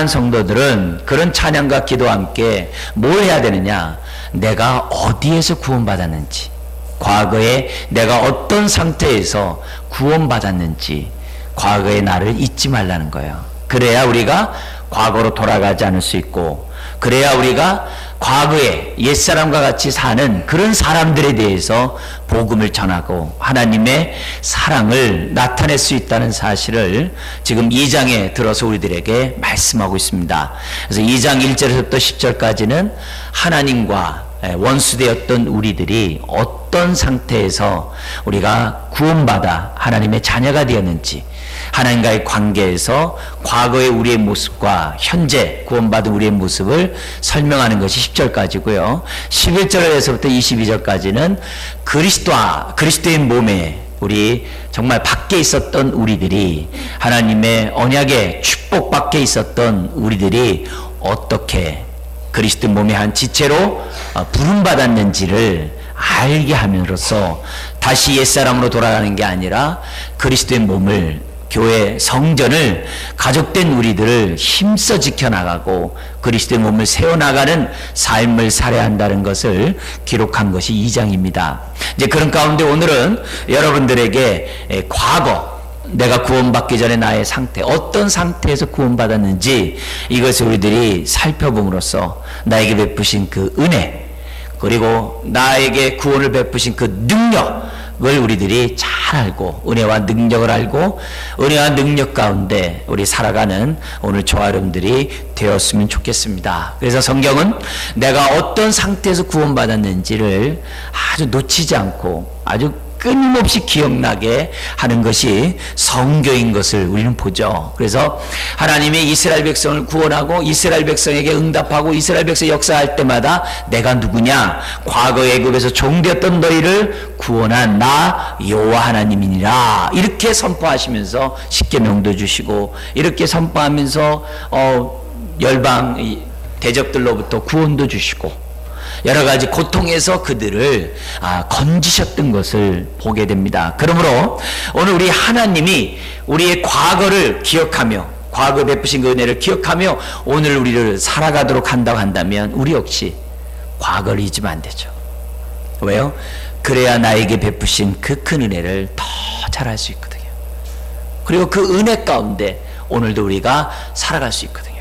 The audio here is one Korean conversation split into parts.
성도들은 그런 찬양과 기도와 함께 뭘 해야 되느냐? 내가 어디에서 구원받았는지, 과거에 내가 어떤 상태에서 구원받았는지 과거의 나를 잊지 말라는 거예요. 그래야 우리가 과거로 돌아가지 않을 수 있고, 그래야 우리가 과거에 옛사람과 같이 사는 그런 사람들에 대해서 복음을 전하고 하나님의 사랑을 나타낼 수 있다는 사실을 지금 2장에 들어서 우리들에게 말씀하고 있습니다. 그래서 2장 1절에서부터 10절까지는 하나님과 원수되었던 우리들이 어떤 상태에서 우리가 구원받아 하나님의 자녀가 되었는지, 하나님과의 관계에서 과거의 우리의 모습과 현재 구원받은 우리의 모습을 설명하는 것이 10절까지고요. 11절에서부터 22절까지는 그리스도의 몸에 우리 정말 밖에 있었던 우리들이, 하나님의 언약의 축복 밖에 있었던 우리들이 어떻게 그리스도 몸의 한 지체로 부름받았는지를 알게 함으로써 다시 옛사람으로 돌아가는 게 아니라 그리스도의 몸을, 교회 성전을, 가족된 우리들을 힘써 지켜나가고 그리스도의 몸을 세워나가는 삶을 살아야 한다는 것을 기록한 것이 2장입니다. 이제 그런 가운데 오늘은 여러분들에게 과거, 내가 구원받기 전에 나의 상태, 어떤 상태에서 구원받았는지 이것을 우리들이 살펴봄으로써 나에게 베푸신 그 은혜, 그리고 나에게 구원을 베푸신 그 능력을 우리들이 잘 알고, 은혜와 능력을 알고 은혜와 능력 가운데 우리 살아가는 오늘 저와 여러분들이 되었으면 좋겠습니다. 그래서 성경은 내가 어떤 상태에서 구원받았는지를 아주 놓치지 않고 아주 끊임없이 기억나게 하는 것이 성경인 것을 우리는 보죠. 그래서 하나님이 이스라엘 백성을 구원하고 이스라엘 백성에게 응답하고 이스라엘 백성이 역사할 때마다 내가 누구냐? 과거 애굽에서 종되었던 너희를 구원한 나 여호와 하나님이니라, 이렇게 선포하시면서 십계명도 주시고, 이렇게 선포하면서 열방 대적들로부터 구원도 주시고 여러 가지 고통에서 그들을 건지셨던 것을 보게 됩니다. 그러므로 오늘 우리 하나님이 우리의 과거를 기억하며, 과거 베푸신 그 은혜를 기억하며 오늘 우리를 살아가도록 한다고 한다면 우리 역시 과거를 잊으면 안 되죠. 왜요? 그래야 나에게 베푸신 그 큰 은혜를 더 잘할 수 있거든요. 그리고 그 은혜 가운데 오늘도 우리가 살아갈 수 있거든요.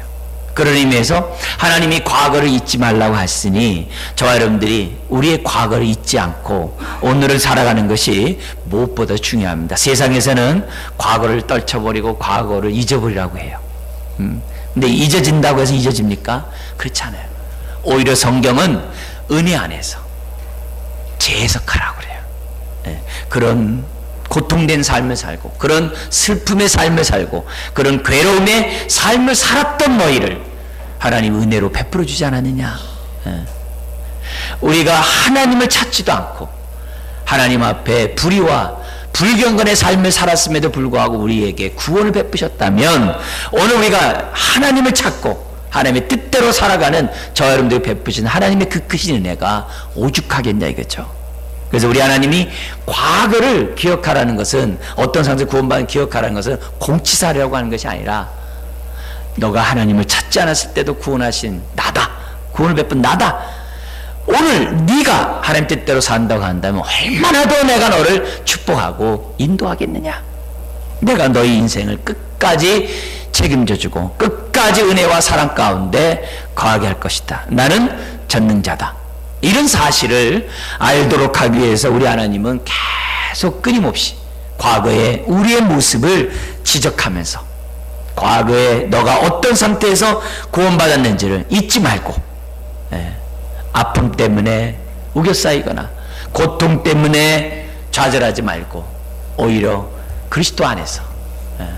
그런 의미에서 하나님이 과거를 잊지 말라고 하시니 저와 여러분들이 우리의 과거를 잊지 않고 오늘을 살아가는 것이 무엇보다 중요합니다. 세상에서는 과거를 떨쳐버리고 과거를 잊어버리라고 해요. 근데 잊어진다고 해서 잊어집니까? 그렇지 않아요. 오히려 성경은 은혜 안에서 재해석하라고 그래요. 그런 고통된 삶을 살고, 그런 슬픔의 삶을 살고, 그런 괴로움의 삶을 살았던 너희를 하나님 은혜로 베풀어 주지 않았느냐. 우리가 하나님을 찾지도 않고 하나님 앞에 불의와 불경건의 삶을 살았음에도 불구하고 우리에게 구원을 베푸셨다면, 오늘 우리가 하나님을 찾고 하나님의 뜻대로 살아가는 저와 여러분들이 베푸신 하나님의 그 크신 은혜가 오죽하겠냐 이거죠. 그래서 우리 하나님이 과거를 기억하라는 것은, 어떤 상태에서 구원받은 기억하라는 것은 공치사라고 하는 것이 아니라, 너가 하나님을 찾지 않았을 때도 구원하신 나다, 구원을 베푼 나다, 오늘 네가 하나님 뜻대로 산다고 한다면 얼마나 더 내가 너를 축복하고 인도하겠느냐. 내가 너희 인생을 끝까지 책임져주고 끝까지 은혜와 사랑 가운데 거하게 할 것이다. 나는 전능자다. 이런 사실을 알도록 하기 위해서 우리 하나님은 계속 끊임없이 과거의 우리의 모습을 지적하면서, 과거에 너가 어떤 상태에서 구원받았는지를 잊지 말고, 아픔 때문에 우겨싸이거나 고통 때문에 좌절하지 말고 오히려 그리스도 안에서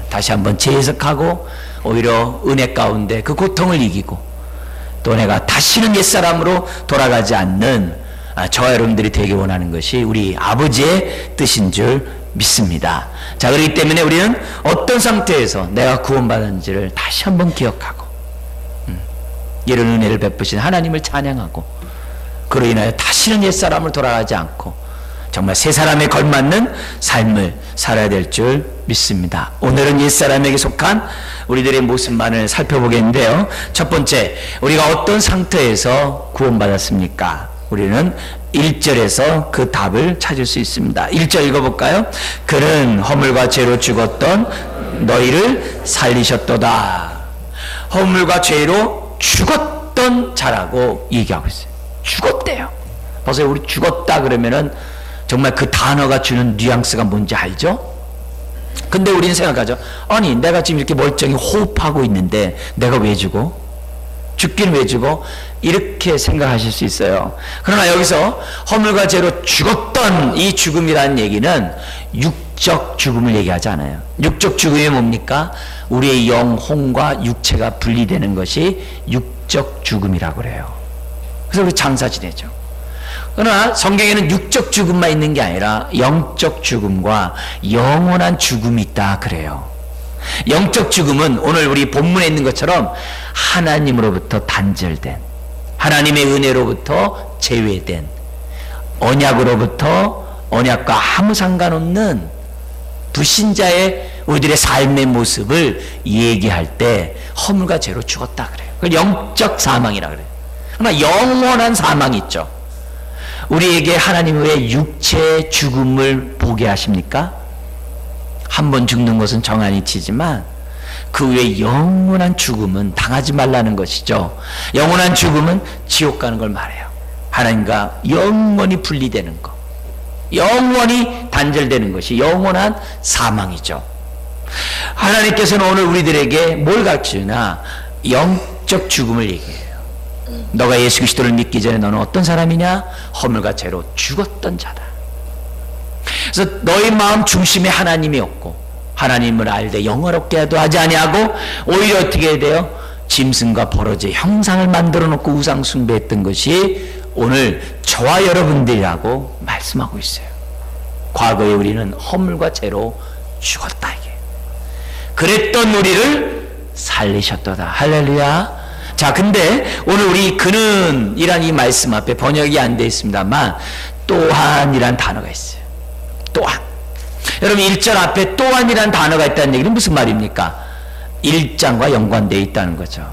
다시 한번 재해석하고 오히려 은혜 가운데 그 고통을 이기고, 또 내가 다시는 옛사람으로 돌아가지 않는 저와 여러분들이 되기 원하는 것이 우리 아버지의 뜻인 줄 믿습니다. 자, 그렇기 때문에 우리는 어떤 상태에서 내가 구원받았는지를 다시 한번 기억하고, 이런 은혜를 베푸신 하나님을 찬양하고, 그로 인하여 다시는 옛사람을 돌아가지 않고 정말 새 사람에 걸맞는 삶을 살아야 될 줄 믿습니다. 오늘은 옛사람에게 속한 우리들의 모습만을 살펴보겠는데요. 첫 번째, 우리가 어떤 상태에서 구원받았습니까? 우리는 1절에서 그 답을 찾을 수 있습니다. 1절 읽어볼까요? 그는 허물과 죄로 죽었던 너희를 살리셨도다. 허물과 죄로 죽었던 자라고 얘기하고 있어요. 죽었대요. 보세요. 우리 죽었다 그러면은 정말 그 단어가 주는 뉘앙스가 뭔지 알죠? 근데 우리는 생각하죠. 아니, 내가 지금 이렇게 멀쩡히 호흡하고 있는데 내가 왜 죽어? 죽기는 왜 죽어? 이렇게 생각하실 수 있어요. 그러나 여기서 허물과 죄로 죽었던 이 죽음이라는 얘기는 육적 죽음을 얘기하지 않아요. 육적 죽음이 뭡니까? 우리의 영혼과 육체가 분리되는 것이 육적 죽음이라고 그래요. 그래서 우리 장사 지내죠. 그러나 성경에는 육적 죽음만 있는 게 아니라 영적 죽음과 영원한 죽음이 있다 그래요. 영적 죽음은 오늘 우리 본문에 있는 것처럼 하나님으로부터 단절된, 하나님의 은혜로부터 제외된, 언약으로부터 언약과 아무 상관없는 불신자의 우리들의 삶의 모습을 얘기할 때 허물과 죄로 죽었다 그래요. 그걸 영적 사망이라 그래요. 그러나 영원한 사망이 있죠. 우리에게 하나님 왜 육체의 죽음을 보게 하십니까? 한 번 죽는 것은 정한이 치지만 그 외에 영원한 죽음은 당하지 말라는 것이죠. 영원한 죽음은 지옥 가는 걸 말해요. 하나님과 영원히 분리되는 것, 영원히 단절되는 것이 영원한 사망이죠. 하나님께서는 오늘 우리들에게 뭘 가르치나? 영적 죽음을 얘기해요. 너가 예수 그리스도를 믿기 전에 너는 어떤 사람이냐? 허물과 죄로 죽었던 자다. 그래서 너희 마음 중심에 하나님이 없고 하나님을 알되 영화롭게도 하지 아니하고 오히려 어떻게 해야 돼요? 짐승과 버러지의 형상을 만들어 놓고 우상 숭배했던 것이 오늘 저와 여러분들이라고 말씀하고 있어요. 과거에 우리는 허물과 죄로 죽었다 이게. 그랬던 우리를 살리셨도다. 할렐루야. 자, 근데 오늘 우리 그는 이란 이 말씀 앞에 번역이 안 되어 있습니다만 또한이란 단어가 있어요. 또한. 여러분 1절 앞에 또한이란 단어가 있다는 얘기는 무슨 말입니까? 1장과 연관되어 있다는 거죠.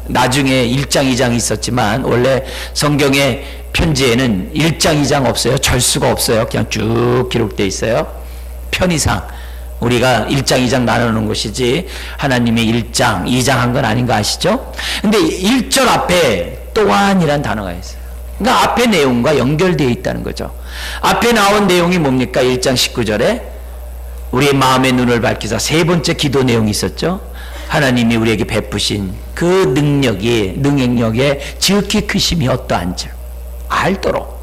나중에 1장 2장이 있었지만 원래 성경의 편지에는 1장 2장 없어요. 절수가 없어요. 그냥 쭉 기록되어 있어요. 편의상 우리가 1장 2장 나누는 것이지 하나님의 1장 2장 한 건 아닌 거 아시죠? 근데 1절 앞에 또한이란 단어가 있어요. 그러니까 앞의 내용과 연결되어 있다는 거죠. 앞에 나온 내용이 뭡니까? 1장 19절에 우리의 마음의 눈을 밝히사 세 번째 기도 내용이 있었죠. 하나님이 우리에게 베푸신 그 능력의 지극히 크심이 어떠한지 알도록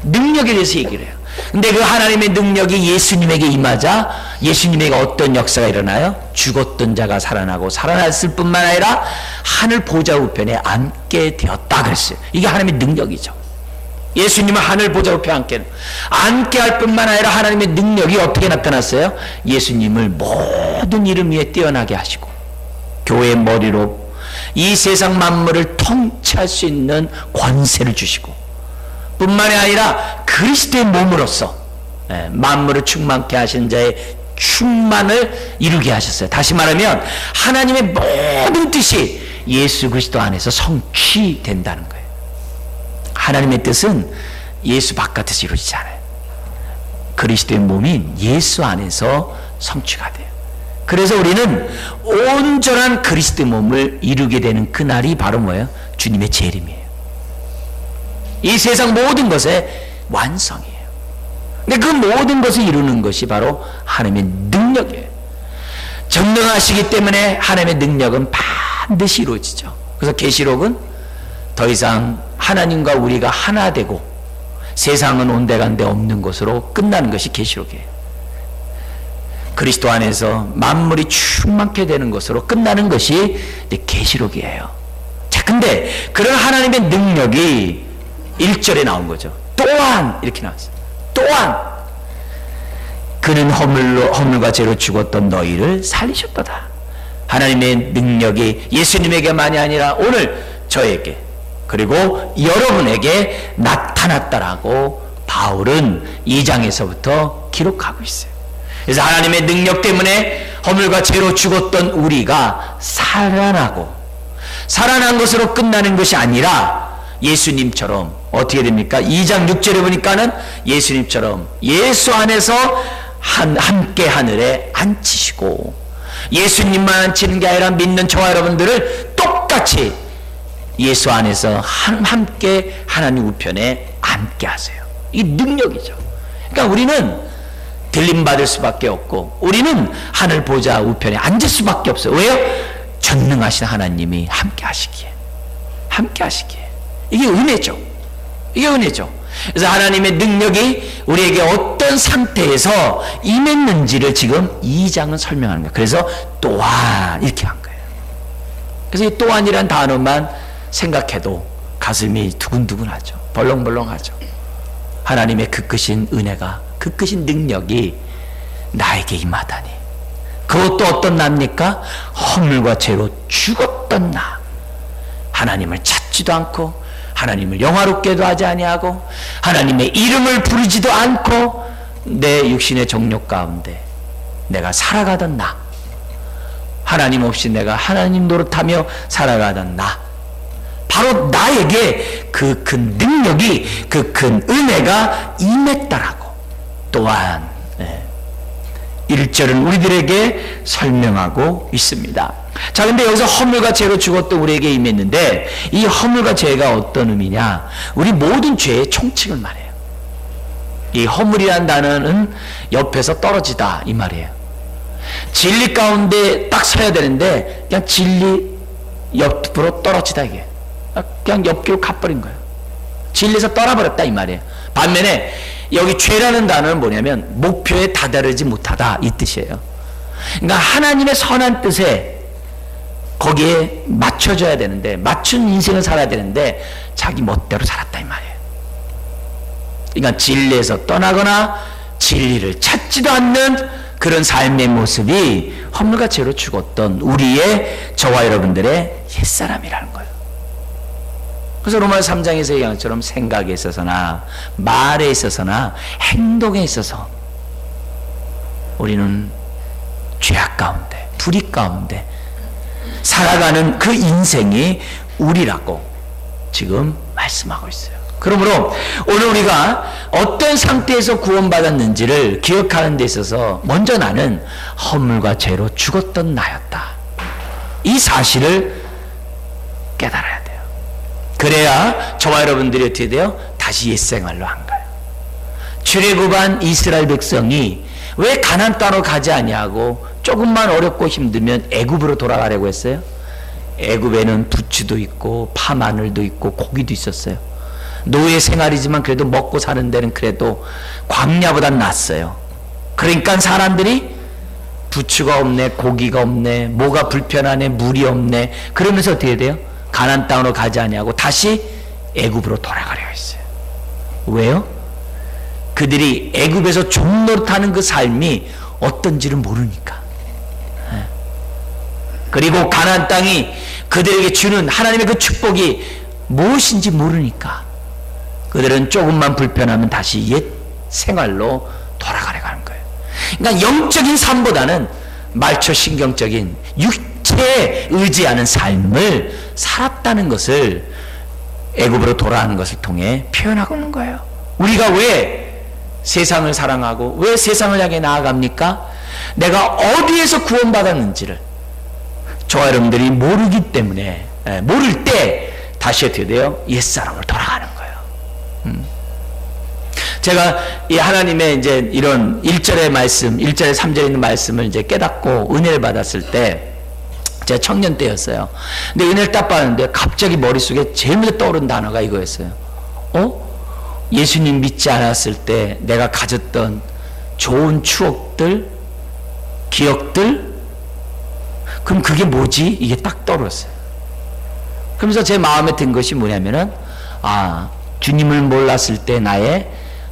능력에 대해서 얘기를 해요. 근데 그 하나님의 능력이 예수님에게 임하자 예수님에게 어떤 역사가 일어나요? 죽었던 자가 살아나고 살아났을 뿐만 아니라 하늘 보좌 우편에 앉게 되었다 그랬어요. 이게 하나님의 능력이죠. 예수님은 하늘 보좌 우편에 앉게 할 뿐만 아니라 하나님의 능력이 어떻게 나타났어요? 예수님을 모든 이름 위에 뛰어나게 하시고 교회의 머리로 이 세상 만물을 통치할 수 있는 권세를 주시고 뿐만이 아니라 그리스도의 몸으로서 만물을 충만케 하신 자의 충만을 이루게 하셨어요. 다시 말하면 하나님의 모든 뜻이 예수 그리스도 안에서 성취된다는 거예요. 하나님의 뜻은 예수 바깥에서 이루어지지 않아요. 그리스도의 몸인 예수 안에서 성취가 돼요. 그래서 우리는 온전한 그리스도의 몸을 이루게 되는 그날이 바로 뭐예요? 주님의 재림이에요. 이 세상 모든 것의 완성이에요. 근데 그 모든 것을 이루는 것이 바로 하나님의 능력이에요. 전능하시기 때문에 하나님의 능력은 반드시 이루어지죠. 그래서 계시록은 더 이상 하나님과 우리가 하나 되고 세상은 온데간데 없는 것으로 끝나는 것이 계시록이에요. 그리스도 안에서 만물이 충만케 되는 것으로 끝나는 것이 계시록이에요. 자, 근데 그런 하나님의 능력이 1절에 나온 거죠. 또한 이렇게 나왔어요. 또한 그는 허물과 죄로 죽었던 너희를 살리셨도다. 하나님의 능력이 예수님에게만이 아니라 오늘 저에게 그리고 여러분에게 나타났다라고 바울은 2장에서부터 기록하고 있어요. 그래서 하나님의 능력 때문에 허물과 죄로 죽었던 우리가 살아나고, 살아난 것으로 끝나는 것이 아니라 예수님처럼 어떻게 됩니까? 2장 6절에 보니까는 예수님처럼 예수 안에서 함께 하늘에 앉히시고, 예수님만 앉히는 게 아니라 믿는 저와 여러분들을 똑같이 예수 안에서 함께 하나님 우편에 앉게 하세요. 이 능력이죠. 그러니까 우리는 들림받을 수밖에 없고, 우리는 하늘 보좌 우편에 앉을 수밖에 없어요. 왜요? 전능하신 하나님이 함께 하시기에. 이게 은혜죠. 이게 은혜죠. 그래서 하나님의 능력이 우리에게 어떤 상태에서 임했는지를 지금 2장은 설명하는 거예요. 그래서 또한 이렇게 한 거예요. 그래서 이 또한이란 단어만 생각해도 가슴이 두근두근하죠. 벌렁벌렁하죠. 하나님의 그 크신 은혜가, 그 크신 능력이 나에게 임하다니. 그것도 어떤 나입니까? 허물과 죄로 죽었던 나. 하나님을 찾지도 않고, 하나님을 영화롭게도 하지 아니하고, 하나님의 이름을 부르지도 않고, 내 육신의 정욕 가운데 내가 살아가던 나. 하나님 없이 내가 하나님 노릇하며 살아가던 나. 바로 나에게 그 큰 능력이, 그 큰 은혜가 임했다라고 또한 1절은 우리들에게 설명하고 있습니다. 자, 근데 여기서 허물과 죄로 죽었던 우리에게 임했는데, 이 허물과 죄가 어떤 의미냐? 우리 모든 죄의 총칙을 말해요. 이 허물이라는 단어는 옆에서 떨어지다 이 말이에요. 진리 가운데 딱 서야 되는데 그냥 진리 옆으로 떨어지다, 이게 그냥 옆길로 가버린 거예요. 진리에서 떠나버렸다 이 말이에요. 반면에 여기 죄라는 단어는 뭐냐면 목표에 다다르지 못하다 이 뜻이에요. 그러니까 하나님의 선한 뜻에 거기에 맞춰줘야 되는데, 맞춘 인생을 살아야 되는데 자기 멋대로 살았다 이 말이에요. 그러니까 진리에서 떠나거나 진리를 찾지도 않는 그런 삶의 모습이 허물과 죄로 죽었던 우리의, 저와 여러분들의 옛사람이라는 거예요. 그래서 로마서 3장에서 얘기한 것처럼 생각에 있어서나 말에 있어서나 행동에 있어서 우리는 죄악 가운데, 불의 가운데 살아가는 그 인생이 우리라고 지금 말씀하고 있어요. 그러므로 오늘 우리가 어떤 상태에서 구원받았는지를 기억하는 데 있어서 먼저 나는 허물과 죄로 죽었던 나였다, 이 사실을 깨달아야 돼요. 그래야 저와 여러분들이 어떻게 돼요? 다시 옛생활로 한 거예요. 출애굽한 이스라엘 백성이 왜 가나안 땅으로 가지 아니하고 조금만 어렵고 힘들면 애굽으로 돌아가려고 했어요? 애굽에는 부추도 있고 파마늘도 있고 고기도 있었어요. 노예 생활이지만 그래도 먹고 사는 데는 그래도 광야보단 낫어요. 그러니까 사람들이 부추가 없네, 고기가 없네, 뭐가 불편하네, 물이 없네, 그러면서 어떻게 돼요? 가나안 땅으로 가지 아니하고 다시 애굽으로 돌아가려 했어요. 왜요? 그들이 애굽에서 종노릇하는 그 삶이 어떤지를 모르니까. 그리고 가나안 땅이 그들에게 주는 하나님의 그 축복이 무엇인지 모르니까 그들은 조금만 불편하면 다시 옛 생활로 돌아가려고 하는 거예요. 그러니까 영적인 삶보다는 말초 신경적인 육체에 의지하는 삶을 살았다는 것을 애굽으로 돌아가는 것을 통해 표현하고 있는 거예요. 우리가 왜 세상을 사랑하고 왜 세상을 향해 나아갑니까? 내가 어디에서 구원받았는지를 저와 여러분들이 모르기 때문에, 모를 때 다시 어떻게 돼요? 옛사람으로 돌아가는 거예요. 제가 이 하나님의 이제 이런 1절의 말씀, 1절에 3절에 있는 말씀을 이제 깨닫고 은혜를 받았을 때, 제가 청년 때였어요. 근데 은혜를 딱 받았는데 갑자기 머릿속에 제일 먼저 떠오른 단어가 이거였어요. 예수님 믿지 않았을 때 내가 가졌던 좋은 추억들, 기억들, 그럼 그게 뭐지? 이게 딱 떠올랐어요. 그러면서 제 마음에 든 것이 뭐냐면은, 주님을 몰랐을 때 나의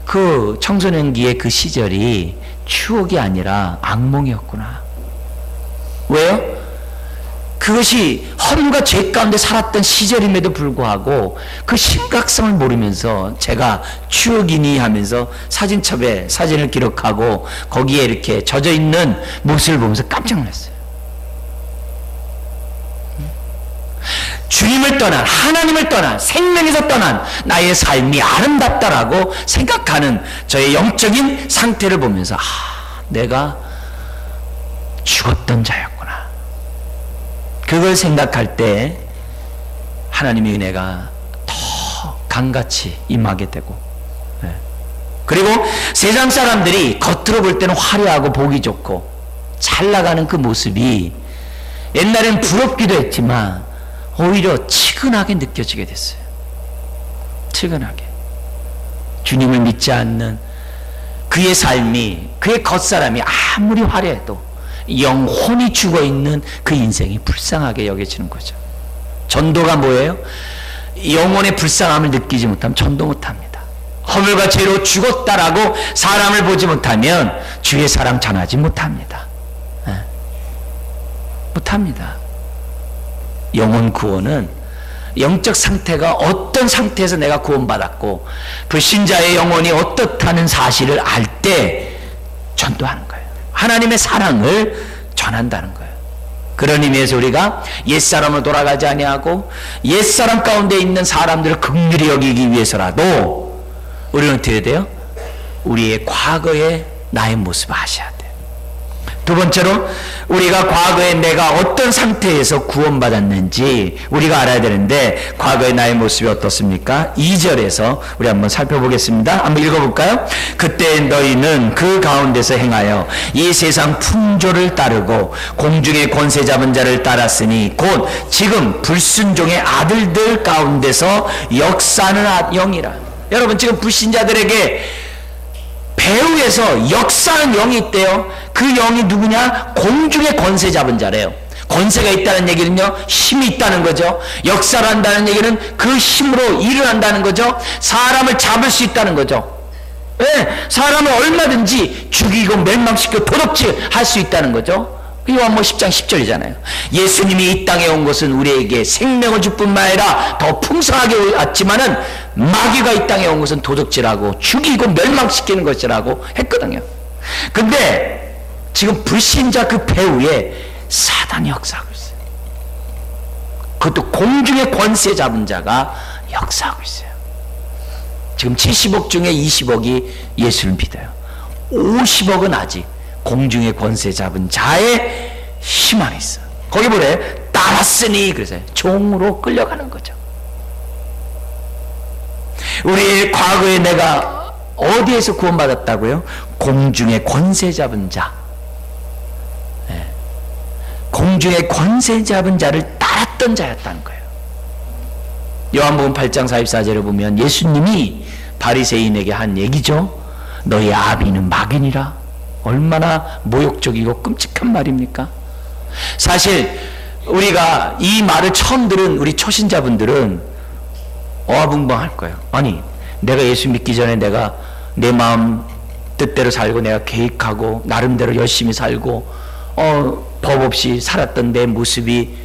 그 청소년기의 그 시절이 추억이 아니라 악몽이었구나. 왜요? 그 그것이 허물과 죄 가운데 살았던 시절임에도 불구하고 그 심각성을 모르면서 제가 추억이니 하면서 사진첩에 사진을 기록하고 거기에 이렇게 젖어 있는 모습을 보면서 깜짝 놀랐어요. 주님을 떠난, 하나님을 떠난, 생명에서 떠난 나의 삶이 아름답다라고 생각하는 저의 영적인 상태를 보면서 내가 죽었던 자였구나. 그걸 생각할 때 하나님의 은혜가 더 강같이 임하게 되고, 그리고 세상 사람들이 겉으로 볼 때는 화려하고 보기 좋고 잘 나가는 그 모습이 옛날엔 부럽기도 했지만 오히려 치근하게 느껴지게 됐어요. 치근하게. 주님을 믿지 않는 그의 삶이, 그의 겉사람이 아무리 화려해도 영혼이 죽어있는 그 인생이 불쌍하게 여겨지는 거죠. 전도가 뭐예요? 영혼의 불쌍함을 느끼지 못하면 전도 못합니다. 허물과 죄로 죽었다라고 사람을 보지 못하면 주의 사랑 전하지 못합니다. 못합니다. 영혼 구원은 영적 상태가 어떤 상태에서 내가 구원받았고 그 신자의 영혼이 어떻다는 사실을 알 때 전도하는 거예요. 하나님의 사랑을 전한다는 거예요. 그런 의미에서 우리가 옛사람으로 돌아가지 아니하고 옛사람 가운데 있는 사람들을 긍휼히 여기기 위해서라도 우리는 어떻게 해야 돼요? 우리의 과거의 나의 모습을 아셔야 돼요. 두 번째로 우리가 과거에 내가 어떤 상태에서 구원받았는지 우리가 알아야 되는데 과거의 나의 모습이 어떻습니까? 2절에서 우리 한번 살펴보겠습니다. 한번 읽어볼까요? 그때 너희는 그 가운데서 행하여 이 세상 풍조를 따르고 공중의 권세 잡은 자를 따랐으니 곧 지금 불순종의 아들들 가운데서 역사하는 영이라. 여러분, 지금 불신자들에게 배후에서 역사하는 영이 있대요. 그 영이 누구냐? 공중의 권세 잡은 자래요. 권세가 있다는 얘기는요, 힘이 있다는 거죠. 역사를 한다는 얘기는 그 힘으로 일을 한다는 거죠. 사람을 잡을 수 있다는 거죠. 네, 사람을 얼마든지 죽이고 멸망시키고 도둑질할 수 있다는 거죠. 요한복음 10장 10절이잖아요. 예수님이 이 땅에 온 것은 우리에게 생명을 줄 뿐만 아니라 더 풍성하게 왔지만은 마귀가 이 땅에 온 것은 도둑질하고 죽이고 멸망시키는 것이라고 했거든요. 근데 지금 불신자 그 배후에 사단이 역사하고 있어요. 그것도 공중의 권세 잡은 자가 역사하고 있어요. 지금 70억 중에 20억이 예수를 믿어요. 50억은 아직 공중의 권세 잡은 자의 힘 안에 있어. 거기 뭐래? 따랐으니, 그래서 종으로 끌려가는 거죠. 우리 과거에 내가 어디에서 구원받았다고요? 공중의 권세 잡은 자. 네. 공중의 권세 잡은 자를 따랐던 자였다는 거예요. 요한복음 8장 44절에 보면 예수님이 바리새인에게 한 얘기죠. 너희 아비는 마귀니라. 얼마나 모욕적이고 끔찍한 말입니까? 사실 우리가 이 말을 처음 들은 우리 초신자분들은 어화붕방할 거예요. 아니, 내가 예수 믿기 전에 내가 내 마음 뜻대로 살고 내가 계획하고 나름대로 열심히 살고 법 없이 살았던 내 모습이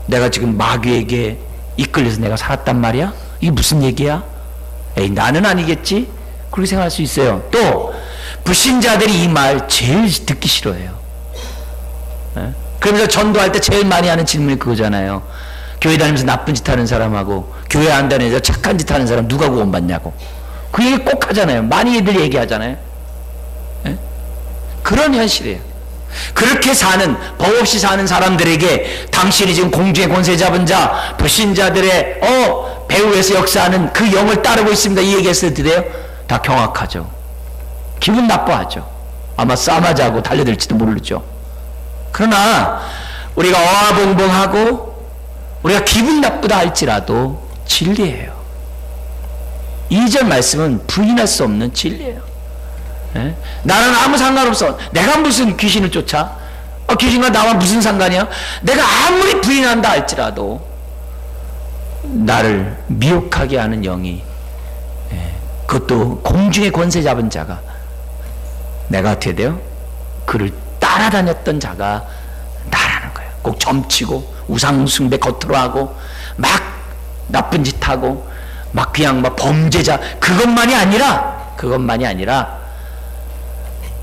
내가 지금 마귀에게 이끌려서 내가 살았단 말이야? 이게 무슨 얘기야? 에이, 나는 아니겠지? 그렇게 생각할 수 있어요. 또 불신자들이 이 말 제일 듣기 싫어해요. 그러면서 전도할 때 제일 많이 하는 질문이 그거잖아요. 교회 다니면서 나쁜 짓 하는 사람하고 교회 안 다니면서 착한 짓 하는 사람 누가 구원받냐고. 그 얘기 꼭 하잖아요. 많이들 얘기하잖아요. 그런 현실이에요. 그렇게 사는, 법 없이 사는 사람들에게 당신이 지금 공중의 권세 잡은 자, 불신자들의 배후에서 역사하는 그 영을 따르고 있습니다, 이 얘기했을 때 돼요? 다 경악하죠. 기분 나빠하죠. 아마 싸맞아하고 달려들지도 모르죠. 그러나 우리가 어화봉봉하고 우리가 기분 나쁘다 할지라도 진리예요. 2절 말씀은 부인할 수 없는 진리예요. 네? 나는 아무 상관없어. 내가 무슨 귀신을 쫓아? 귀신과 나와 무슨 상관이야? 내가 아무리 부인한다 할지라도 나를 미혹하게 하는 영이, 그것도 공중의 권세 잡은 자가, 내가 어떻게 돼요? 그를 따라다녔던 자가 나라는 거예요. 꼭 점치고 우상숭배 겉으로 하고 막 나쁜 짓 하고 막 그냥 막 범죄자, 그것만이 아니라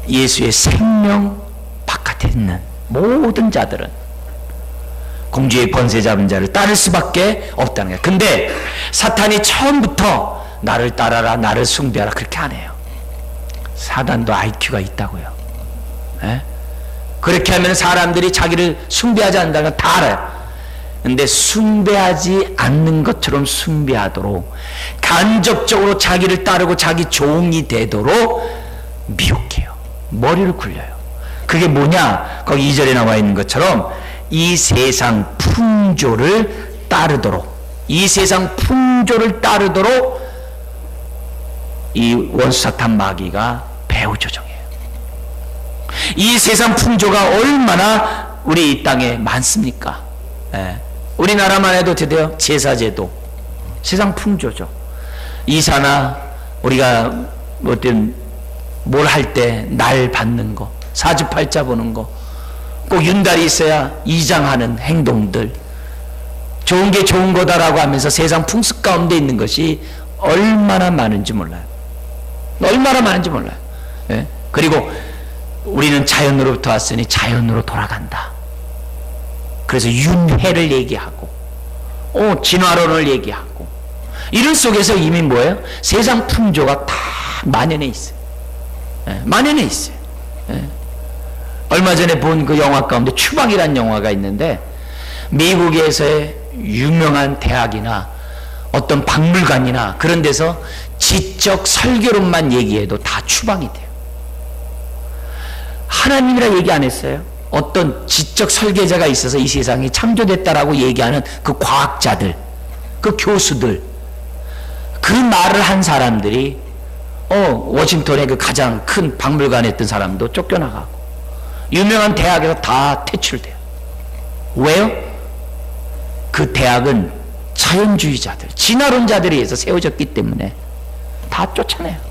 예수의 생명 바깥에 있는 모든 자들은 공주의 권세 잡은 자를 따를 수밖에 없다는 거예요. 근데 사탄이 처음부터 나를 따라라, 나를 숭배하라 그렇게 안 해요. 사단도 IQ가 있다고요. 에? 그렇게 하면 사람들이 자기를 숭배하지 않는다는 건 다 알아요. 근데 숭배하지 않는 것처럼 숭배하도록 간접적으로 자기를 따르고 자기 종이 되도록 미혹해요. 머리를 굴려요. 그게 뭐냐? 거기 2절에 나와 있는 것처럼 이 세상 풍조를 따르도록, 이 세상 풍조를 따르도록 이 원수 사탄 마귀가 배후 조정해요. 이 세상 풍조가 얼마나 우리 이 땅에 많습니까? 예. 우리나라만 해도 드디어 제사제도, 세상 풍조죠. 이사나 우리가 어떤 뭘 할 때 날 받는 거, 사주팔자 보는 거, 꼭 윤달이 있어야 이장하는 행동들, 좋은 게 좋은 거다라고 하면서 세상 풍습 가운데 있는 것이 얼마나 많은지 몰라요. 얼마나 많은지 몰라요. 예? 그리고 우리는 자연으로부터 왔으니 자연으로 돌아간다. 그래서 윤회를 얘기하고 진화론을 얘기하고 이런 속에서 이미 뭐예요? 세상 풍조가 다 만연해 있어요. 예, 만연해 있어요. 예. 얼마 전에 본 그 영화 가운데 추방이라는 영화가 있는데 미국에서의 유명한 대학이나 어떤 박물관이나 그런 데서 지적 설교론만 얘기해도 다 추방이 돼요. 하나님이라 얘기 안 했어요. 어떤 지적 설계자가 있어서 이 세상이 창조됐다라고 얘기하는 그 과학자들, 그 교수들, 그 말을 한 사람들이 워싱턴의 그 가장 큰 박물관에 있던 사람도 쫓겨나가고 유명한 대학에서 다 퇴출돼요. 왜요? 그 대학은 자연주의자들, 진화론자들에 의해서 세워졌기 때문에 다 쫓아내요.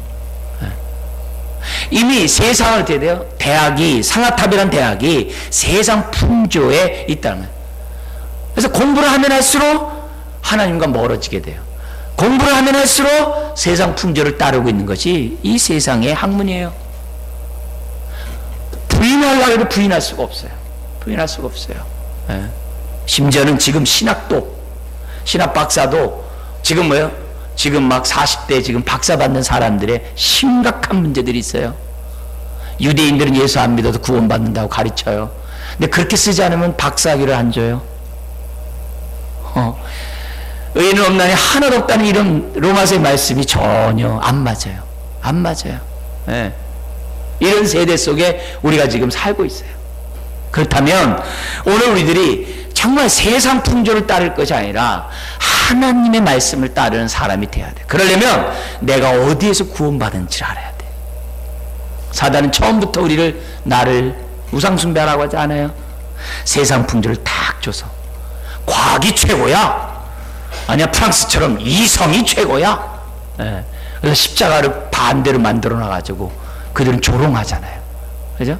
이미 세상을 어떻게 돼요? 대학이, 상아탑이라는 대학이 세상 풍조에 있다는 거예요. 그래서 공부를 하면 할수록 하나님과 멀어지게 돼요. 공부를 하면 할수록 세상 풍조를 따르고 있는 것이 이 세상의 학문이에요. 부인하려고 해도 부인할 수가 없어요. 부인할 수가 없어요. 예. 심지어는 지금 신학도, 신학 박사도 지금 뭐예요? 지금 막 40대 지금 박사 받는 사람들의 심각한 문제들이 있어요. 유대인들은 예수 안 믿어도 구원받는다고 가르쳐요. 근데 그렇게 쓰지 않으면 박사학위를 안 줘요. 의인은 없나니 하나도 없다는 이런 로마서의 말씀이 전혀 안 맞아요. 안 맞아요. 예. 이런 세대 속에 우리가 지금 살고 있어요. 그렇다면 오늘 우리들이 정말 세상 풍조를 따를 것이 아니라 하나님의 말씀을 따르는 사람이 돼야 돼. 그러려면 내가 어디에서 구원받은지를 알아야 돼. 사단은 처음부터 우리를, 나를 우상숭배하라고 하지 않아요. 세상 풍조를 탁 줘서 과학이 최고야, 아니야 프랑스처럼 이성이 최고야. 예. 그래서 십자가를 반대로 만들어 놔가지고 그들은 조롱하잖아요. 그죠?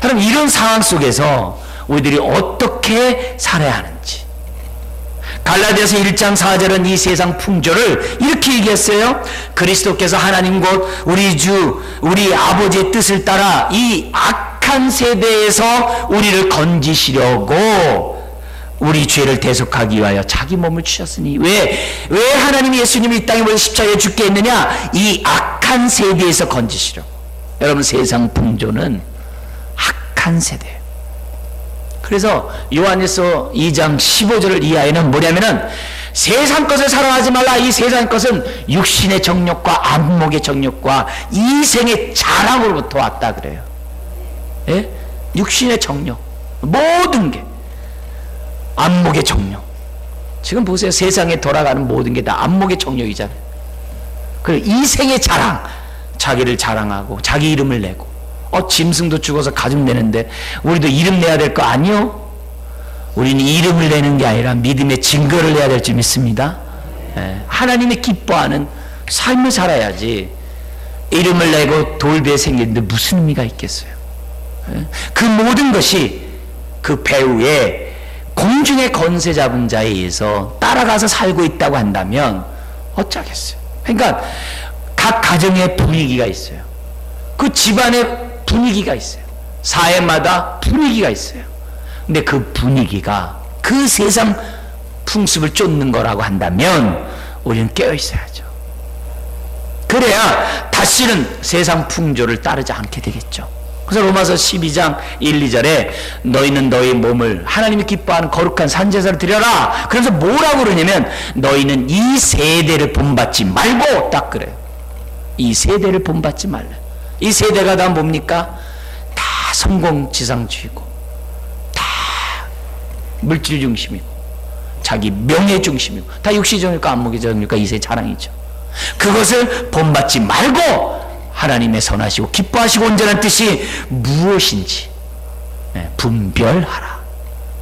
그럼 이런 상황 속에서 우리들이 어떻게 살아야 하는지, 갈라디아서 1장 4절은 이 세상 풍조를 이렇게 얘기했어요. 그리스도께서 하나님 곧 우리 주 우리 아버지의 뜻을 따라 이 악한 세대에서 우리를 건지시려고 우리 죄를 대속하기 위하여 자기 몸을 주셨으니, 왜 하나님이 예수님을 이 땅에 보내 십자가에 죽게 했느냐? 이 악한 세대에서 건지시려고. 여러분, 세상 풍조는 악한 세대예요. 그래서 요한일서 2장 15절을 이하에는 뭐냐면은 세상 것을 사랑하지 말라. 이 세상 것은 육신의 정욕과 안목의 정욕과 이생의 자랑으로부터 왔다 그래요. 예? 육신의 정욕, 모든 게 안목의 정욕. 지금 보세요. 세상에 돌아가는 모든 게 다 안목의 정욕이잖아요. 그리고 이생의 자랑, 자기를 자랑하고 자기 이름을 내고, 짐승도 죽어서 가죽 내는데 우리도 이름 내야 될 거 아니요? 우리는 이름을 내는 게 아니라 믿음의 증거를 내야 될 줄 믿습니다. 예, 하나님이 기뻐하는 삶을 살아야지 이름을 내고 돌배 생기는데 무슨 의미가 있겠어요? 예, 그 모든 것이 그 배후에 공중의 권세 잡은 자에 의해서 따라가서 살고 있다고 한다면 어쩌겠어요. 그러니까 각 가정에 분위기가 있어요. 그 집안에 분위기가 있어요. 사회마다 분위기가 있어요. 근데 그 분위기가 그 세상 풍습을 쫓는 거라고 한다면 우리는 깨어 있어야죠. 그래야 다시는 세상 풍조를 따르지 않게 되겠죠. 그래서 로마서 12장 1, 2절에 너희는 너희 몸을 하나님이 기뻐하는 거룩한 산제사로 드려라. 그래서 뭐라고 그러냐면 너희는 이 세대를 본받지 말고, 딱 그래요. 이 세대를 본받지 말라. 이 세대가 다 뭡니까? 다 성공지상주의고, 다 물질 중심이고, 자기 명예 중심이고, 다 육시적일까 안목이적일까 이세 자랑이죠. 그것을 본받지 말고 하나님의 선하시고 기뻐하시고 온전한 뜻이 무엇인지 분별하라.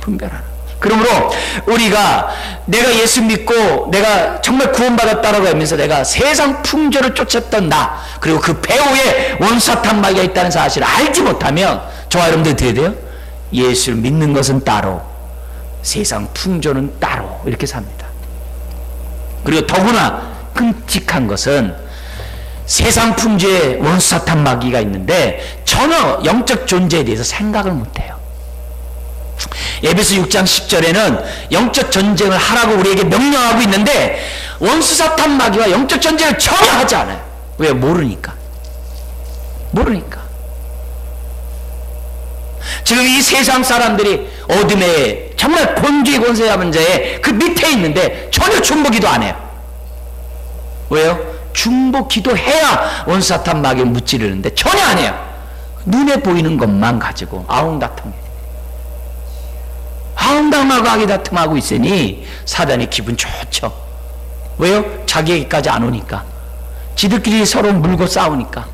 분별하라. 그러므로 우리가 내가 예수 믿고 내가 정말 구원받았다라고 하면서 내가 세상 풍조를 쫓았던 나, 그리고 그 배후에 원사탄 마귀가 있다는 사실을 알지 못하면 저와 여러분들 어떻게 돼요? 예수를 믿는 것은 따로, 세상 풍조는 따로 이렇게 삽니다. 그리고 더구나 끔찍한 것은 세상 풍조에 원사탄 마귀가 있는데 전혀 영적 존재에 대해서 생각을 못해요. 에베소 6장 10절에는 영적 전쟁을 하라고 우리에게 명령하고 있는데 원수사탄 마귀와 영적 전쟁을 전혀 하지 않아요. 왜? 모르니까. 지금 이 세상 사람들이 어둠에 정말 권주의 권세 잡은 자의 그 밑에 있는데 전혀 중보기도 안 해요. 왜요? 중보기도 해야 원수사탄 마귀를 무찌르는데 전혀 안 해요. 눈에 보이는 것만 가지고 아웅당하고 아기다툼하고 있으니 사단이 기분 좋죠. 왜요? 자기에게까지 안 오니까. 지들끼리 서로 물고 싸우니까.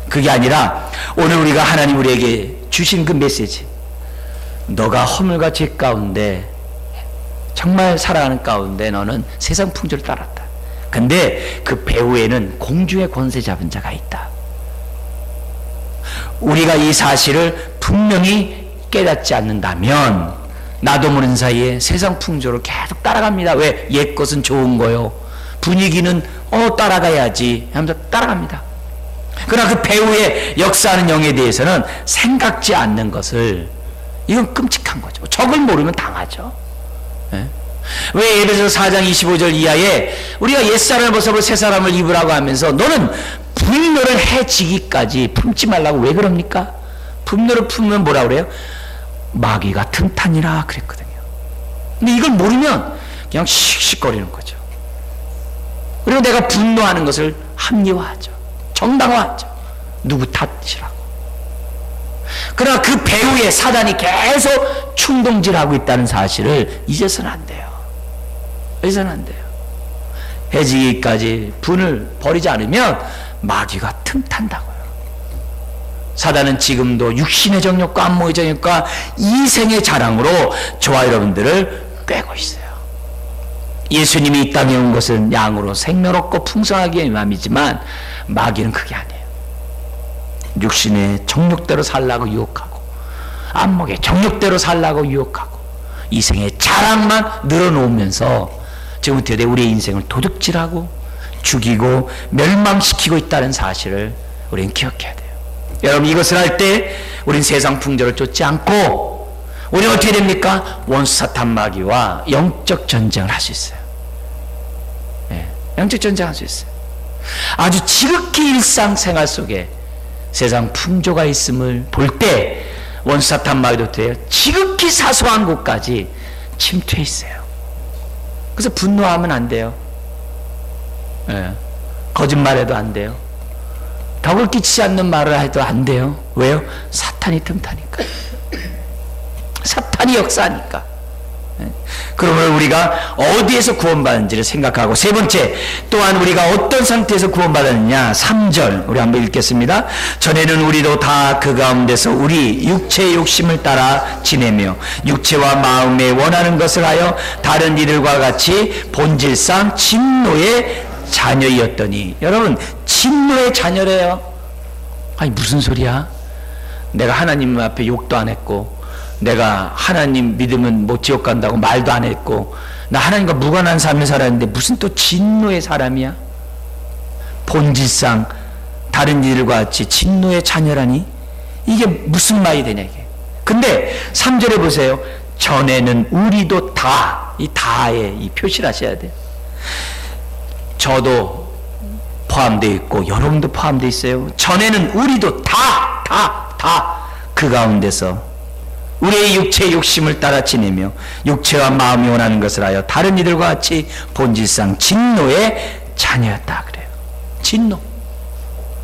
그게 아니라 오늘 우리가 하나님 우리에게 주신 그 메시지, 너가 허물과 죄 가운데 정말 살아가는 가운데 너는 세상 풍조를 따랐다. 근데 그 배후에는 공주의 권세 잡은 자가 있다. 우리가 이 사실을 분명히 깨닫지 않는다면 나도 모르는 사이에 세상 풍조를 계속 따라갑니다. 왜? 옛 것은 좋은 거요. 분위기는 따라가야지 하면서 따라갑니다. 그러나 그 배후에 역사하는 영에 대해서는 생각지 않는 것을, 이건 끔찍한 거죠. 적을 모르면 당하죠. 네? 왜 에베소 4장 25절 이하에 우리가 옛사람을 벗어버리고 새사람을 입으라고 하면서 너는 분노를 해지기까지 품지 말라고 왜 그럽니까? 분노를 품으면 뭐라 그래요? 마귀가 틈타니라 그랬거든요. 근데 이걸 모르면 그냥 씩씩거리는 거죠. 그리고 내가 분노하는 것을 합리화하죠. 정당화하죠. 누구 탓이라고. 그러나 그 배후에 사단이 계속 충동질하고 있다는 사실을 잊어서는 안 돼요. 잊어서는 안 돼요. 해지기까지 분을 버리지 않으면 마귀가 틈탄다고요. 사단은 지금도 육신의 정욕과 안목의 정욕과 이생의 자랑으로 저와 여러분들을 꿰고 있어요. 예수님이 이 땅에 온 것은 양으로 생명 얻고 풍성하게 위함이지만 마귀는 그게 아니에요. 육신의 정욕대로 살라고 유혹하고 안목의 정욕대로 살라고 유혹하고 이생의 자랑만 늘어놓으면서 지금 어떻게 돼? 우리의 인생을 도둑질하고 죽이고 멸망시키고 있다는 사실을 우리는 기억해야 돼요. 여러분, 이것을 할 때 우리는 세상 풍조를 쫓지 않고 우리는 어떻게 됩니까? 원수 사탄 마귀와 영적 전쟁을 할 수 있어요. 네, 영적 전쟁을 할 수 있어요. 아주 지극히 일상생활 속에 세상 풍조가 있음을 볼 때 원수 사탄 마귀도 돼요. 지극히 사소한 곳까지 침투해 있어요. 그래서 분노하면 안 돼요. 네, 거짓말해도 안 돼요. 덕을 끼치지 않는 말을 해도 안 돼요. 왜요? 사탄이 틈타니까. 사탄이 역사하니까. 그러면 우리가 어디에서 구원받는지를 생각하고, 세 번째, 또한 우리가 어떤 상태에서 구원받았느냐. 3절 우리 한번 읽겠습니다. 전에는 우리도 다 그 가운데서 우리 육체의 욕심을 따라 지내며 육체와 마음에 원하는 것을 하여 다른 이들과 같이 본질상 진노의 자녀이었더니. 여러분, 진노의 자녀래요. 아니 무슨 소리야? 내가 하나님 앞에 욕도 안 했고 내가 하나님 믿으면 뭐 지옥 간다고 말도 안 했고, 나 하나님과 무관한 삶을 살았는데 무슨 또 진노의 사람이야? 본질상 다른 이들과 같이 진노의 자녀라니? 이게 무슨 말이 되냐 이게. 근데 3절에 보세요. 전에는 우리도 다, 이 다에 이 표시를 하셔야 돼요. 저도 포함되어 있고 여러분도 포함되어 있어요. 전에는 우리도 다 그 가운데서 우리의 육체의 욕심을 따라 지내며 육체와 마음이 원하는 것을 하여 다른 이들과 같이 본질상 진노의 자녀였다 그래요. 진노.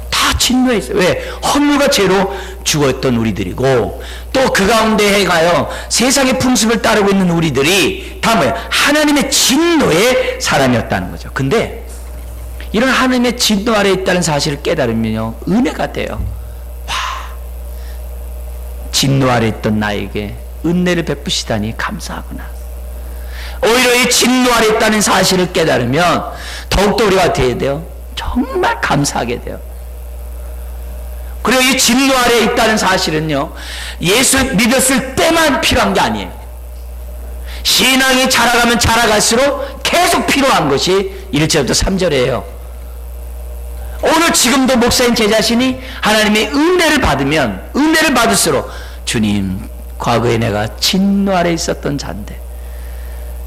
다 진노에 있어요. 왜? 허물과 죄로 죽었던 우리들이고, 또 그 가운데 가요 세상의 풍습을 따르고 있는 우리들이 다 뭐예요? 하나님의 진노의 사람이었다는 거죠. 근데 이런 하나님의 진노 아래에 있다는 사실을 깨달으면요 은혜가 돼요. 와, 진노 아래에 있던 나에게 은혜를 베푸시다니 감사하구나. 오히려 이 진노 아래에 있다는 사실을 깨달으면 더욱더 우리가 어떻게 해야 돼요? 정말 감사하게 돼요. 그리고 이 진노 아래에 있다는 사실은요 예수 믿었을 때만 필요한 게 아니에요. 신앙이 자라가면 자라갈수록 계속 필요한 것이 1절부터 3절이에요. 오늘 지금도 목사인 제 자신이 하나님의 은혜를 받으면 은혜를 받을수록, 주님 과거에 내가 진노 아래에 있었던 자인데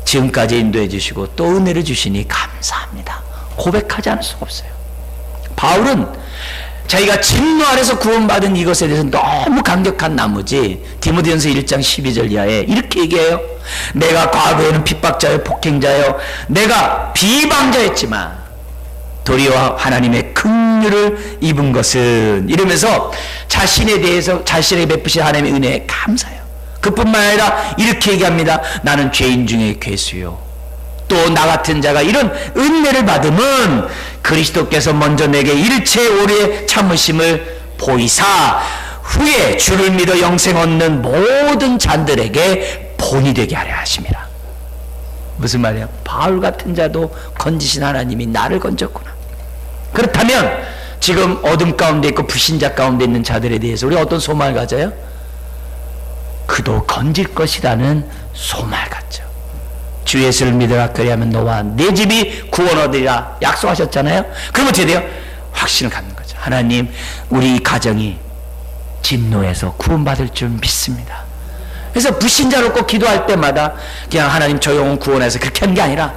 지금까지 인도해 주시고 또 은혜를 주시니 감사합니다. 고백하지 않을 수가 없어요. 바울은 자기가 진노 아래서 구원받은 이것에 대해서 너무 감격한 나머지 디모데전서 1장 12절 이하에 이렇게 얘기해요. 내가 과거에는 핍박자요 폭행자요 내가 비방자였지만 도리어 하나님의 긍휼을 입은 것은, 이러면서 자신에 대해서 자신에게 베푸신 하나님의 은혜에 감사해요. 그뿐만 아니라 이렇게 얘기합니다. 나는 죄인 중에 괴수요 또 나 같은 자가 이런 은혜를 받으면 그리스도께서 먼저 내게 일체 오래 참으심을 보이사 후에 주를 믿어 영생 얻는 모든 잔들에게 본이 되게 하려 하심이라. 무슨 말이에요? 바울 같은 자도 건지신 하나님이 나를 건졌구나. 그렇다면 지금 어둠 가운데 있고 불신자 가운데 있는 자들에 대해서 우리가 어떤 소망을 가져요? 그도 건질 것이라는 소망을 갖죠. 주 예수를 믿으라 그리하면 너와 내 집이 구원 얻으리라 약속하셨잖아요. 그럼 어떻게 돼요? 확신을 갖는 거죠. 하나님, 우리 가정이 진노에서 구원받을 줄 믿습니다. 그래서 불신자로 꼭 기도할 때마다 그냥 하나님 저 영혼 구원해서 그렇게 하는 게 아니라,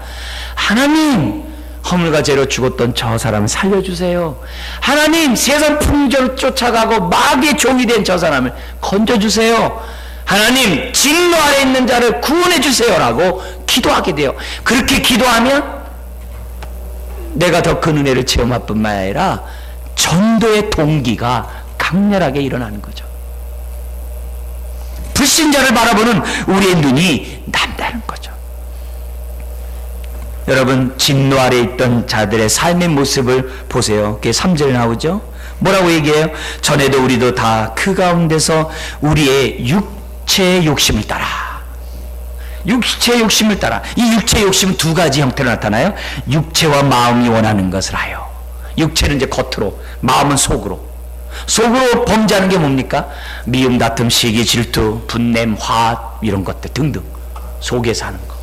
하나님 허물과 죄로 죽었던 저 사람을 살려주세요. 하나님 세상 풍조를 쫓아가고 마귀의 종이 된 저 사람을 건져주세요. 하나님 진노 아래 있는 자를 구원해 주세요 라고 기도하게 돼요. 그렇게 기도하면 내가 더 큰 은혜를 체험할 뿐만 아니라 전도의 동기가 강렬하게 일어나는 거죠. 불신자를 바라보는 우리의 눈이 남다른 거죠. 여러분, 진노 아래 있던 자들의 삶의 모습을 보세요. 그게 3절에 나오죠. 뭐라고 얘기해요? 전에도 우리도 다 그 가운데서 우리의 육체의 욕심을 따라, 육체의 욕심을 따라. 이 육체의 욕심은 두 가지 형태로 나타나요. 육체와 마음이 원하는 것을 하여. 육체는 이제 겉으로, 마음은 속으로. 속으로 범죄하는 게 뭡니까? 미움, 다툼, 시기, 질투, 분냄, 화, 이런 것들 등등 속에서 하는 거.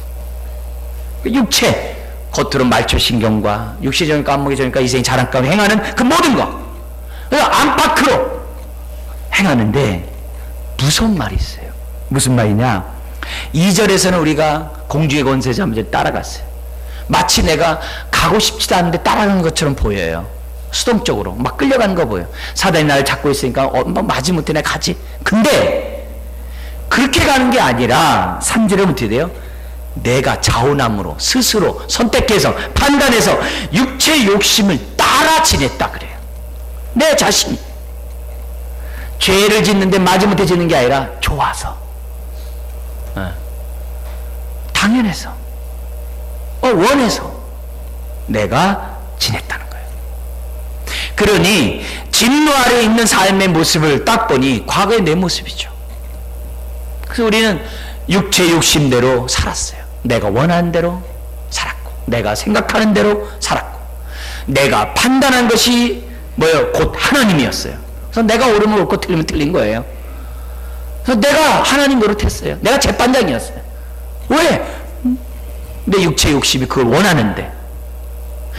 육체, 겉으로 말초신경과 육시적인 까먹기 전이니까 이생이 자랑감을 행하는 그 모든 거, 안팎으로 행하는데 무서운 말이 있어요. 무슨 말이냐? 2절에서는 우리가 공중의 권세자 문제 따라갔어요. 마치 내가 가고 싶지도 않은데 따라가는 것처럼 보여요. 수동적으로 막 끌려가는 거 보여요. 사단이 나를 잡고 있으니까 마지못해 내가 가지. 근데 그렇게 가는 게 아니라 3절에 어떻게 돼요? 내가 자원함으로 스스로 선택해서 판단해서 육체의 욕심을 따라 지냈다 그래요. 내 자신이 죄를 짓는데 마지못해 짓는 게 아니라 좋아서, 당연해서, 원해서 내가 지냈다는 거예요. 그러니 진노 아래에 있는 삶의 모습을 딱 보니 과거의 내 모습이죠. 그래서 우리는 육체 욕심대로 살았어요. 내가 원하는 대로 살았고, 내가 생각하는 대로 살았고, 내가 판단한 것이 뭐예요? 곧 하나님이었어요. 그래서 내가 옳으면 옳고 틀리면 틀린 거예요. 그래서 내가 하나님 노릇했어요. 내가 재판장이었어요. 왜? 내 육체의 욕심이 그걸 원하는데.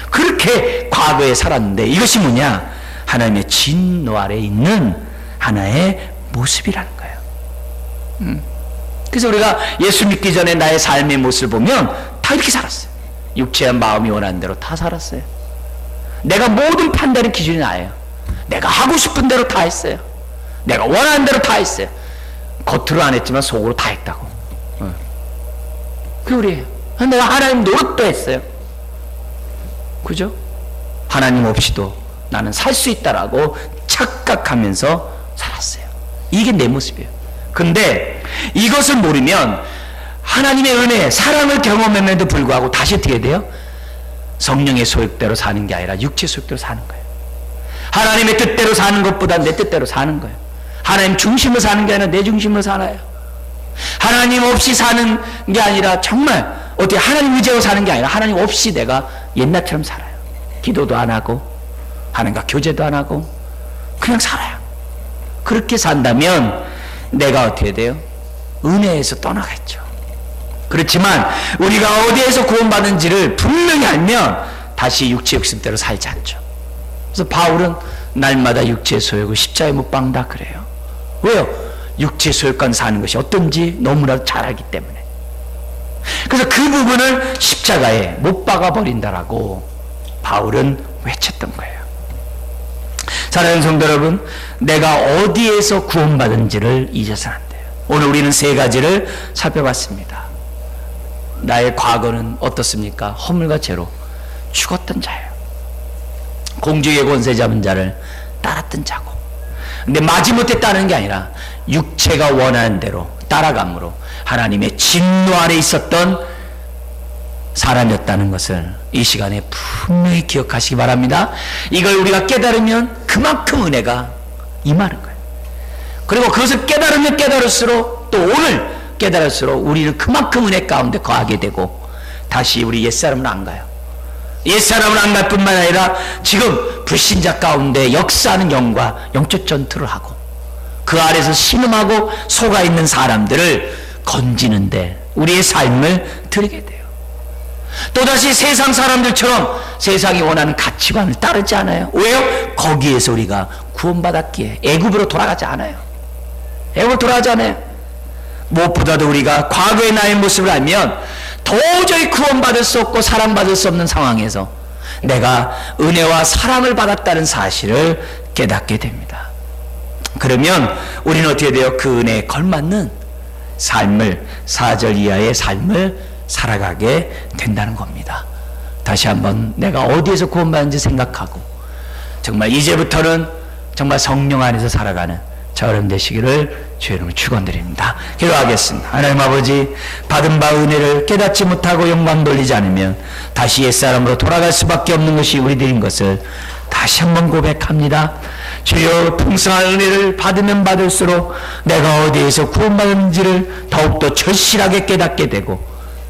그렇게 과거에 살았는데 이것이 뭐냐? 하나님의 진노 아래 있는 하나의 모습이라는 거예요. 그래서 우리가 예수 믿기 전에 나의 삶의 모습을 보면 다 이렇게 살았어요. 육체와 마음이 원하는 대로 다 살았어요. 내가 모든 판단의 기준이 나예요. 내가 하고 싶은 대로 다 했어요. 내가 원하는 대로 다 했어요. 겉으로 안 했지만 속으로 다 했다고. 그게 우리예요. 내가 하나님 노릇도 했어요. 그죠? 하나님 없이도 나는 살 수 있다라고 착각하면서 살았어요. 이게 내 모습이에요. 근데 이것을 모르면 하나님의 은혜, 사랑을 경험함에도 불구하고 다시 어떻게 돼요? 성령의 소욕대로 사는 게 아니라 육체 소욕대로 사는 거예요. 하나님의 뜻대로 사는 것보다 내 뜻대로 사는 거예요. 하나님 중심으로 사는 게 아니라 내 중심으로 살아요. 하나님 없이 사는 게 아니라 정말 어떻게 하나님 의지하고 사는 게 아니라 하나님 없이 내가 옛날처럼 살아요. 기도도 안 하고 하나님과 교제도 안 하고 그냥 살아요. 그렇게 산다면 내가 어떻게 돼요? 은혜에서 떠나겠죠. 그렇지만 우리가 어디에서 구원받은지를 분명히 알면 다시 육체 욕심대로 살지 않죠. 그래서 바울은 날마다 육체 소욕을 십자가에 못 박는다 그래요. 왜요? 육체 소욕과 사는 것이 어떤지 너무나도 잘 알기 때문에. 그래서 그 부분을 십자가에 못 박아버린다라고 바울은 외쳤던 거예요. 사랑하는 성도 여러분, 내가 어디에서 구원받은지를 잊어서는 안 돼요. 오늘 우리는 세 가지를 살펴봤습니다. 나의 과거는 어떻습니까? 허물과 죄로 죽었던 자예요. 공주의 권세 잡은 자를 따랐던 자고, 근데 마지못해 따르는 게 아니라 육체가 원하는 대로 따라감으로 하나님의 진노 아래 있었던 사람이었다는 것을 이 시간에 분명히 기억하시기 바랍니다. 이걸 우리가 깨달으면 그만큼 은혜가 임하는 거예요. 그리고 그것을 깨달으면 깨달을수록, 또 오늘 깨달을수록 우리는 그만큼 은혜 가운데 거하게 되고 다시 우리 옛사람은 안 가요. 옛사람은 안 갈 뿐만 아니라 지금 불신자 가운데 역사하는 영과 영적 전투를 하고 그 아래서 신음하고 속아있는 사람들을 건지는데 우리의 삶을 드리게 돼요. 또다시 세상 사람들처럼 세상이 원하는 가치관을 따르지 않아요. 왜요? 거기에서 우리가 구원받았기에 애굽으로 돌아가지 않아요. 애굽으로 돌아가지 않아요. 무엇보다도 우리가 과거의 나의 모습을 알면 도저히 구원받을 수 없고 사랑받을 수 없는 상황에서 내가 은혜와 사랑을 받았다는 사실을 깨닫게 됩니다. 그러면 우리는 어떻게 돼요? 그 은혜에 걸맞는 삶을, 4절 이하의 삶을 살아가게 된다는 겁니다. 다시 한번 내가 어디에서 구원받는지 생각하고 정말 이제부터는 정말 성령 안에서 살아가는 저 여러분 되시기를 주의 이름으로 축원드립니다. 기도하겠습니다. 하나님 아버지, 받은 바 은혜를 깨닫지 못하고 영광 돌리지 않으면 다시 옛사람으로 돌아갈 수밖에 없는 것이 우리들인 것을 다시 한번 고백합니다. 주여, 풍성한 은혜를 받으면 받을수록 내가 어디에서 구원받는지를 더욱더 절실하게 깨닫게 되고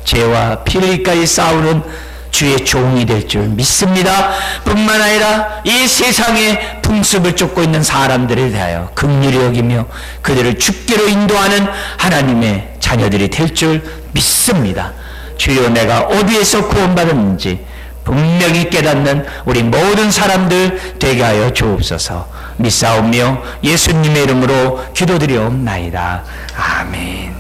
죄와 피로까지 싸우는 주의 종이 될 줄 믿습니다. 뿐만 아니라 이 세상에 풍습을 쫓고 있는 사람들에 대하여 긍휼히 여기며 그들을 죽기로 인도하는 하나님의 자녀들이 될 줄 믿습니다. 주여, 내가 어디에서 구원받았는지 분명히 깨닫는 우리 모든 사람들 되게 하여 주옵소서. 믿사오며 예수님의 이름으로 기도드리옵나이다. 아멘.